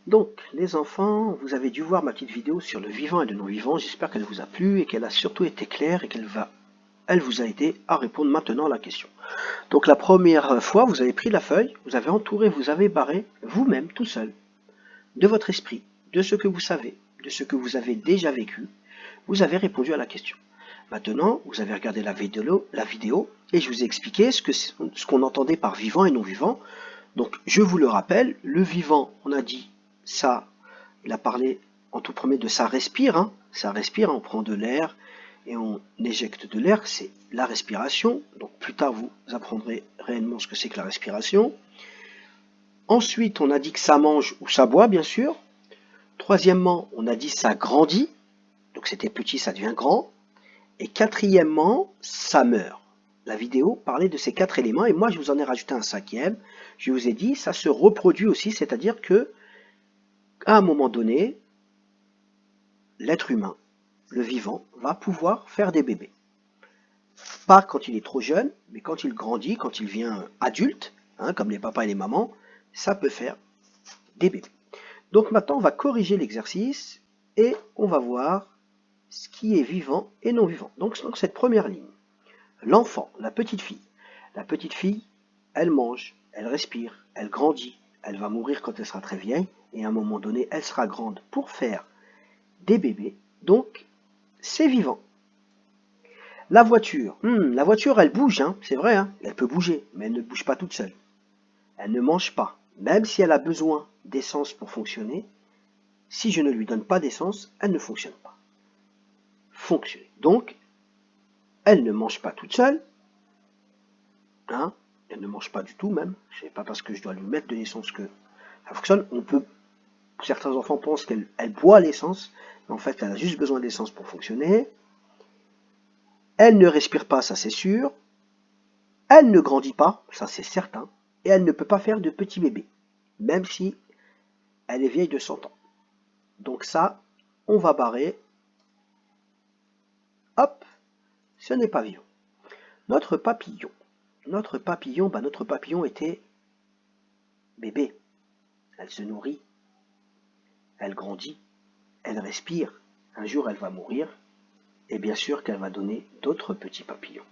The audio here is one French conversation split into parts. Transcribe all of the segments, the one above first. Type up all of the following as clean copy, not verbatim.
Donc, les enfants, vous avez dû voir ma petite vidéo sur le vivant et le non-vivant. J'espère qu'elle vous a plu et qu'elle a surtout été claire et elle vous a aidé à répondre maintenant à la question. Donc, la première fois, vous avez pris la feuille, vous avez entouré, vous avez barré vous-même, tout seul, de votre esprit, de ce que vous savez, de ce que vous avez déjà vécu. Vous avez répondu à la question. Maintenant, vous avez regardé la vidéo et je vous ai expliqué ce qu'on entendait par vivant et non-vivant. Donc, je vous le rappelle, le vivant, on a dit ça, il a parlé en tout premier de ça respire, hein, ça respire, on prend de l'air et on éjecte de l'air, c'est la respiration. Donc, plus tard, vous apprendrez réellement ce que c'est que la respiration. Ensuite, on a dit que ça mange ou ça boit, bien sûr. Troisièmement, on a dit ça grandit, donc c'était petit, ça devient grand. Et quatrièmement, ça meurt. La vidéo parlait de ces 4 éléments et moi je vous en ai rajouté un 5e. Je vous ai dit, ça se reproduit aussi, c'est-à-dire que à un moment donné, l'être humain, le vivant, va pouvoir faire des bébés. Pas quand il est trop jeune, mais quand il grandit, quand il devient adulte, hein, comme les papas et les mamans, ça peut faire des bébés. Donc maintenant, on va corriger l'exercice et on va voir ce qui est vivant et non vivant. Donc cette première ligne. L'enfant, la petite fille, elle mange, elle respire, elle grandit, elle va mourir quand elle sera très vieille, et à un moment donné, elle sera grande pour faire des bébés, donc c'est vivant. La voiture, elle bouge, hein, c'est vrai, hein, elle peut bouger, mais elle ne bouge pas toute seule. Elle ne mange pas, même si elle a besoin d'essence pour fonctionner, si je ne lui donne pas d'essence, elle ne fonctionne pas. Fonctionner. Donc, elle ne mange pas toute seule, hein, elle ne mange pas du tout même, c'est pas parce que je dois lui mettre de l'essence que ça fonctionne. Certains enfants pensent qu'elle boit l'essence, mais en fait elle a juste besoin d'essence pour fonctionner. Elle ne respire pas, ça c'est sûr. Elle ne grandit pas, ça c'est certain. Et elle ne peut pas faire de petits bébés, même si elle est vieille de 100 ans. Donc ça, on va barrer. Hop, ce n'est pas vivant. Notre papillon était bébé. Elle se nourrit, elle grandit, elle respire. Un jour, elle va mourir. Et bien sûr qu'elle va donner d'autres petits papillons.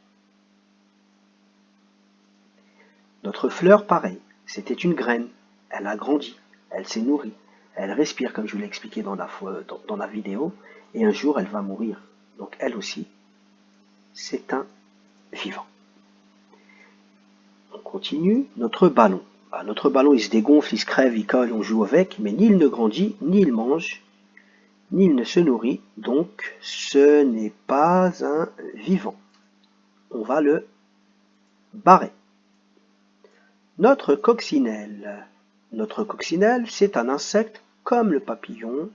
Notre fleur, pareil. C'était une graine. Elle a grandi. Elle s'est nourrie. Elle respire, comme je vous l'ai expliqué dans la vidéo. Et un jour, elle va mourir. Donc, elle aussi, c'est un vivant. On continue. Notre ballon. Notre ballon, il se dégonfle, il se crève, il colle, on joue avec. Mais ni il ne grandit, ni il mange, ni il ne se nourrit. Donc, ce n'est pas un vivant. On va le barrer. Notre coccinelle. Notre coccinelle, c'est un insecte comme le papillon.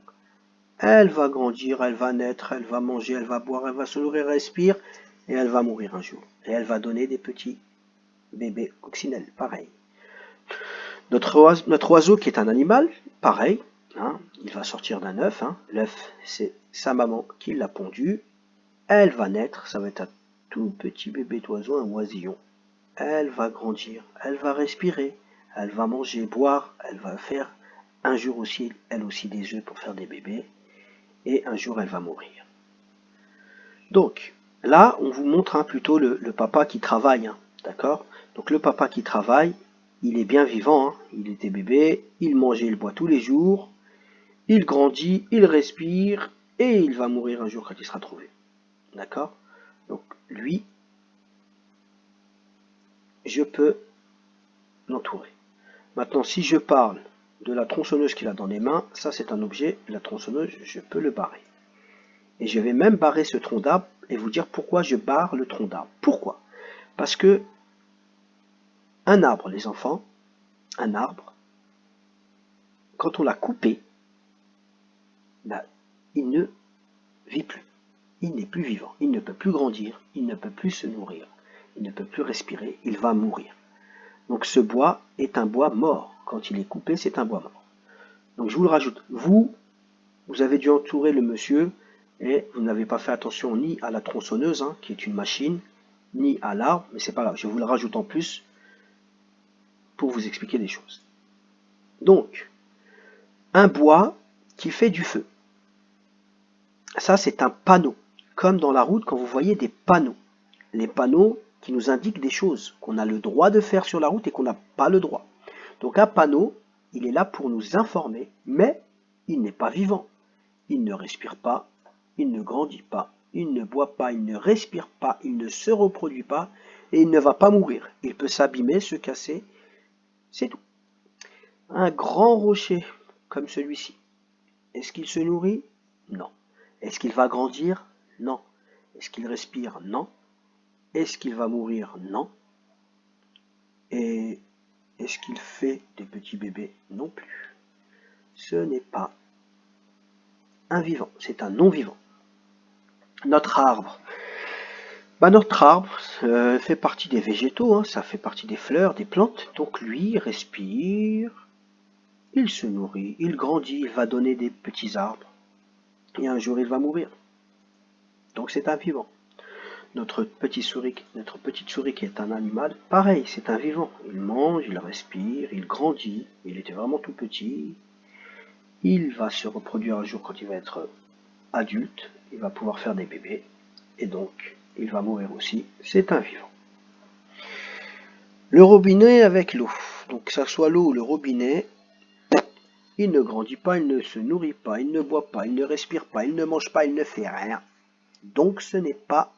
Elle va grandir, elle va naître, elle va manger, elle va boire, elle va se nourrir, respire, et elle va mourir un jour. Et elle va donner des petits bébés coccinelles, pareil. Notre oiseau qui est un animal, pareil, hein, il va sortir d'un œuf. Hein. L'œuf, c'est sa maman qui l'a pondu. Elle va naître, ça va être un tout petit bébé d'oiseau, un oisillon. Elle va grandir, elle va respirer, elle va manger, boire, elle va faire un jour aussi, elle aussi, des œufs pour faire des bébés, et un jour elle va mourir. Donc, là, on vous montre hein, plutôt le papa qui travaille, hein, d'accord? Donc le papa qui travaille, il est bien vivant, hein, il était bébé, il mangeait, il boit tous les jours, il grandit, il respire, et il va mourir un jour quand il sera trouvé. D'accord? Donc lui, je peux l'entourer. Maintenant, si je parle de la tronçonneuse qu'il a dans les mains, ça c'est un objet, la tronçonneuse, je peux le barrer. Et je vais même barrer ce tronc d'arbre et vous dire pourquoi je barre le tronc d'arbre. Pourquoi? Parce que un arbre, les enfants, un arbre, quand on l'a coupé, bah, il ne vit plus. Il n'est plus vivant. Il ne peut plus grandir. Il ne peut plus se nourrir. Il ne peut plus respirer. Il va mourir. Donc ce bois est un bois mort. Quand il est coupé, c'est un bois mort. Donc je vous le rajoute. Vous avez dû entourer le monsieur et vous n'avez pas fait attention ni à la tronçonneuse, hein, qui est une machine, ni à l'arbre, mais c'est pas grave. Je vous le rajoute en plus pour vous expliquer des choses. Donc, un bois qui fait du feu. Ça, c'est un panneau. Comme dans la route, quand vous voyez des panneaux. Les panneaux qui nous indiquent des choses qu'on a le droit de faire sur la route et qu'on n'a pas le droit. Donc un panneau, il est là pour nous informer, mais il n'est pas vivant. Il ne respire pas, il ne grandit pas, il ne boit pas, il ne respire pas, il ne se reproduit pas et il ne va pas mourir. Il peut s'abîmer, se casser, c'est tout. Un grand rocher comme celui-ci, est-ce qu'il se nourrit? Non. Est-ce qu'il va grandir? Non. Est-ce qu'il respire? Non. Est-ce qu'il va mourir? Non. Et est-ce qu'il fait des petits bébés? Non plus. Ce n'est pas un vivant, c'est un non-vivant. Notre arbre. Notre arbre fait partie des végétaux, hein, ça fait partie des fleurs, des plantes. Donc lui, il respire, il se nourrit, il grandit, il va donner des petits arbres. Et un jour, il va mourir. Donc c'est un vivant. Notre petite souris qui est un animal, pareil, c'est un vivant. Il mange, il respire, il grandit. Il était vraiment tout petit. Il va se reproduire un jour quand il va être adulte. Il va pouvoir faire des bébés. Et donc, il va mourir aussi. C'est un vivant. Le robinet avec l'eau. Donc, que ça soit l'eau ou le robinet, il ne grandit pas, il ne se nourrit pas, il ne boit pas, il ne respire pas, il ne mange pas, il ne fait rien. Donc, ce n'est pas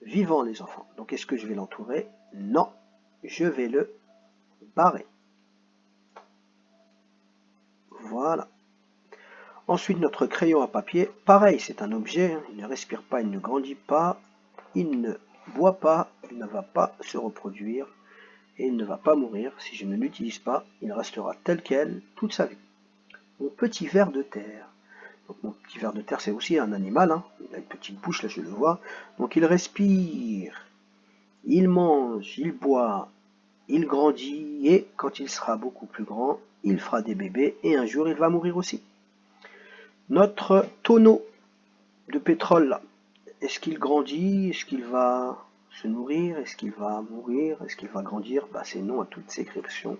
vivant, les enfants. Donc, est-ce que je vais l'entourer? Non, je vais le barrer. Voilà. Ensuite, notre crayon à papier, pareil, c'est un objet, hein. Il ne respire pas, il ne grandit pas, il ne boit pas, il ne va pas se reproduire et il ne va pas mourir. Si je ne l'utilise pas, il restera tel quel toute sa vie. Mon petit ver de terre. Donc, mon petit ver de terre, c'est aussi un animal, hein. Il a une petite bouche, là je le vois. Donc il respire, il mange, il boit, il grandit et quand il sera beaucoup plus grand, il fera des bébés et un jour il va mourir aussi. Notre tonneau de pétrole là, est-ce qu'il grandit? Est-ce qu'il va se nourrir? Est-ce qu'il va mourir? Est-ce qu'il va grandir? C'est non à toutes ces questions.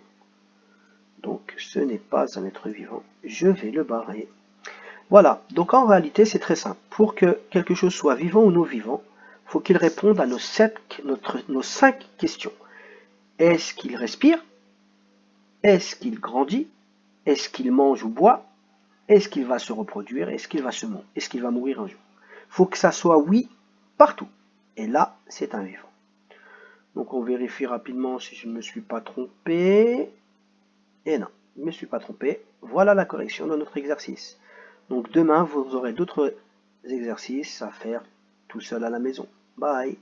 Donc ce n'est pas un être vivant. Je vais le barrer. Voilà, donc en réalité c'est très simple. Pour que quelque chose soit vivant ou non vivant, il faut qu'il réponde à nos 5 questions. Est-ce qu'il respire? Est-ce qu'il grandit? Est-ce qu'il mange ou boit? Est-ce qu'il va se reproduire? Est-ce qu'il va mourir un jour? Il faut que ça soit oui partout. Et là, c'est un vivant. Donc on vérifie rapidement si je ne me suis pas trompé. Et non, je ne me suis pas trompé. Voilà la correction de notre exercice. Donc demain, vous aurez d'autres exercices à faire tout seul à la maison. Bye!